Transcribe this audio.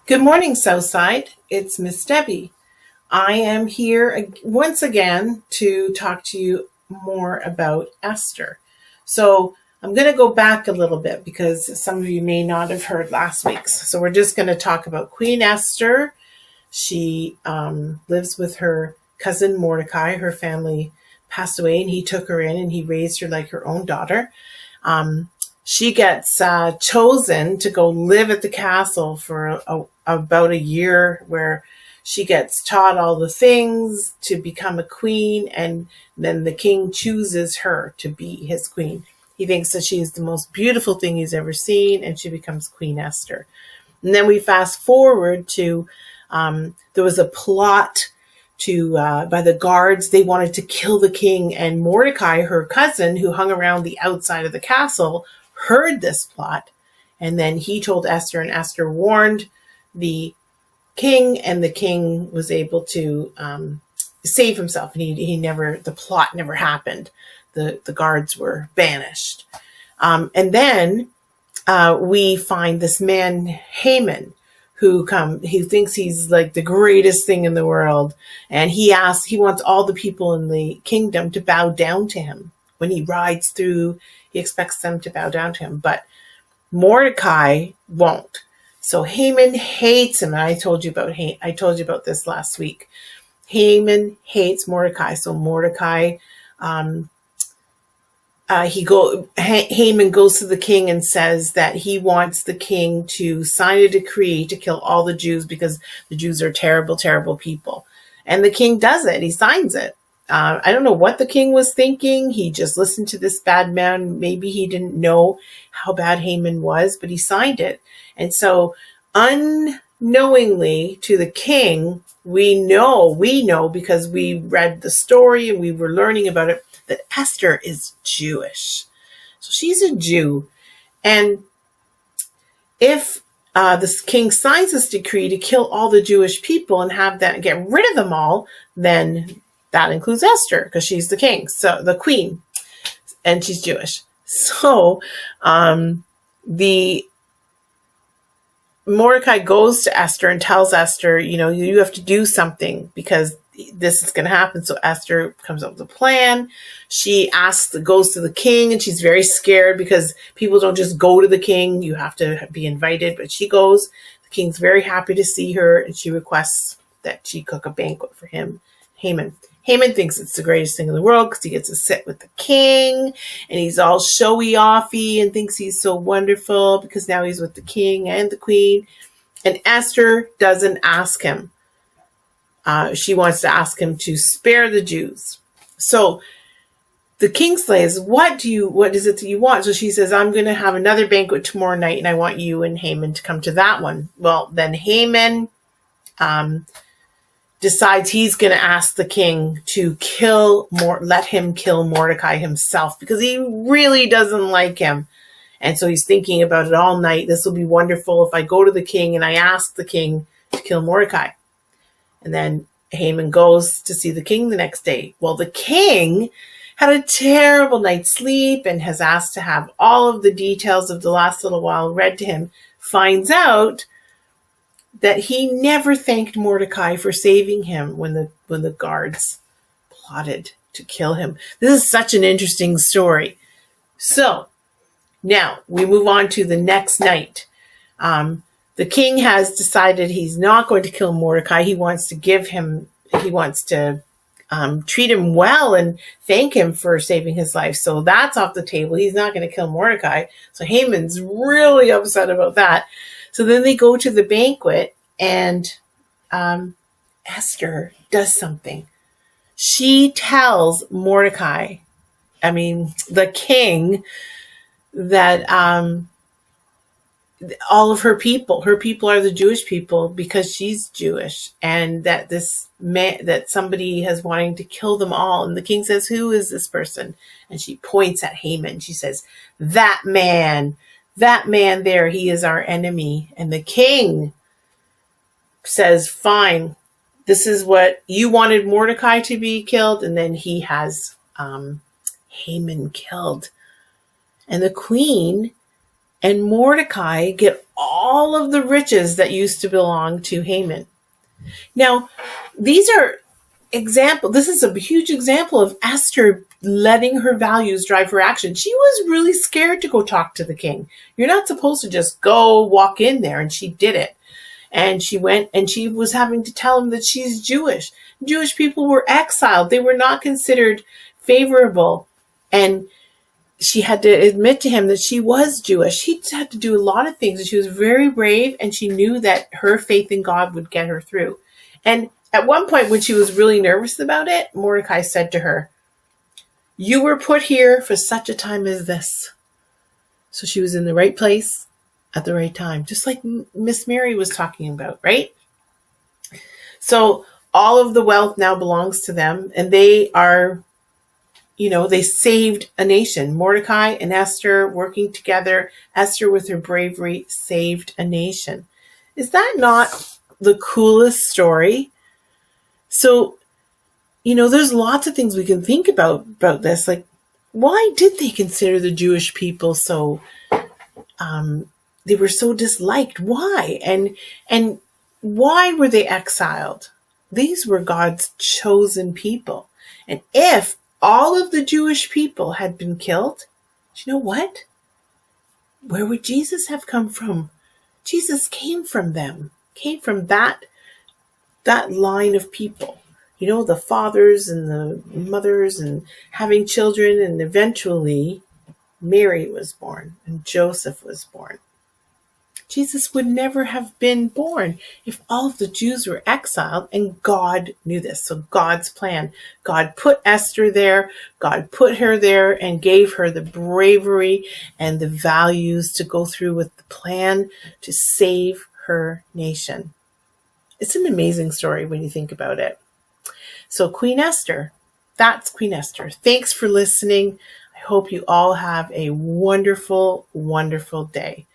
Good morning, Southside. It's Miss Debbie. I am here once again to talk to you more about Esther. So I'm going to go back a little bit because some of you may not have heard last week's. So we're just going to talk about Queen Esther. She lives with her cousin Mordecai. Her family passed away and he took her in and he raised her like her own daughter. She gets chosen to go live at the castle for about a year, where she gets taught all the things to become a queen, and then the king chooses her to be his queen. He thinks that she's the most beautiful thing he's ever seen, and she becomes Queen Esther. And then we fast forward to there was a plot by the guards. They wanted to kill the king, and Mordecai, her cousin, who hung around the outside of the castle, heard this plot, and then he told Esther, and Esther warned the king, and the king was able to save himself, and the plot never happened. The guards were banished. And then we find this man Haman, who thinks he's like the greatest thing in the world, and he wants all the people in the kingdom to bow down to him. When he rides through, he expects them to bow down to him, but Mordecai won't. So Haman hates him. And I told you about this last week. Haman hates Mordecai. So Mordecai, Haman goes to the king and says that he wants the king to sign a decree to kill all the Jews because the Jews are terrible, terrible people. And the king does it. He signs it. I don't know what the king was thinking. He just listened to this bad man. Maybe he didn't know how bad Haman was, but he signed it. And so unknowingly to the king, we know because we read the story and we were learning about it, that Esther is Jewish. So she's a Jew. And if this king signs this decree to kill all the Jewish people and get rid of them all, then that includes Esther, because she's the king, so the queen, and she's Jewish. So the Mordecai goes to Esther and tells Esther, you have to do something because this is going to happen. So Esther comes up with a plan. She goes to the king, and she's very scared because people don't just go to the king. You have to be invited, but she goes. The king's very happy to see her, and she requests that she cook a banquet for him, Haman. Haman thinks it's the greatest thing in the world because he gets to sit with the king, and he's all showy-offy and thinks he's so wonderful because now he's with the king and the queen. And Esther doesn't ask him. She wants to ask him to spare the Jews. So the king says, what is it that you want? So she says, I'm going to have another banquet tomorrow night, and I want you and Haman to come to that one. Well, then Haman decides he's going to ask the king to let him kill Mordecai himself because he really doesn't like him. And so he's thinking about it all night. This will be wonderful if I go to the king and I ask the king to kill Mordecai. And then Haman goes to see the king the next day. Well, the king had a terrible night's sleep and has asked to have all of the details of the last little while read to him, finds out that he never thanked Mordecai for saving him when the guards plotted to kill him. This is such an interesting story. So now we move on to the next night. The king has decided he's not going to kill Mordecai. He wants to treat him well and thank him for saving his life. So that's off the table. He's not going to kill Mordecai. So Haman's really upset about that. So then they go to the banquet, and Esther does something. She tells Mordecai, the king, that all of her people are the Jewish people because she's Jewish, and that that somebody has wanting to kill them all. And the king says, who is this person? And she points at Haman. She says, that man there, he is our enemy. And the king says, fine, this is what you wanted Mordecai to be killed. And then he has Haman killed. And the queen and Mordecai get all all of the riches that used to belong to Haman. Now, these are this is a huge example of Esther letting her values drive her action. She was really scared to go talk to the king. You're not supposed to just go walk in there, and she did it. And she went and she was having to tell him that she's Jewish. Jewish people were exiled. They were not considered favorable. And she had to admit to him that she was Jewish. She had to do a lot of things. She was very brave, and she knew that her faith in God would get her through. And at one point, when she was really nervous about it, Mordecai said to her, "You were put here for such a time as this." So she was in the right place at the right time, just like Miss Mary was talking about, right? So all of the wealth now belongs to them, and they are, they saved a nation. Mordecai and Esther working together, Esther with her bravery saved a nation. Is that not the coolest story? So, there's lots of things we can think about this. Like, why did they consider the Jewish people so, they were so disliked? Why? And why were they exiled? These were God's chosen people. And if all of the Jewish people had been killed, do you know what? Where would Jesus have come from? Jesus came from them, came from that line of people. The fathers and the mothers and having children, and eventually Mary was born and Joseph was born. Jesus would never have been born if all of the Jews were exiled, and God knew this. So God's plan. God put Esther there. God put her there and gave her the bravery and the values to go through with the plan to save her nation. It's an amazing story when you think about it. So Queen Esther, that's Queen Esther. Thanks for listening. I hope you all have a wonderful, wonderful day.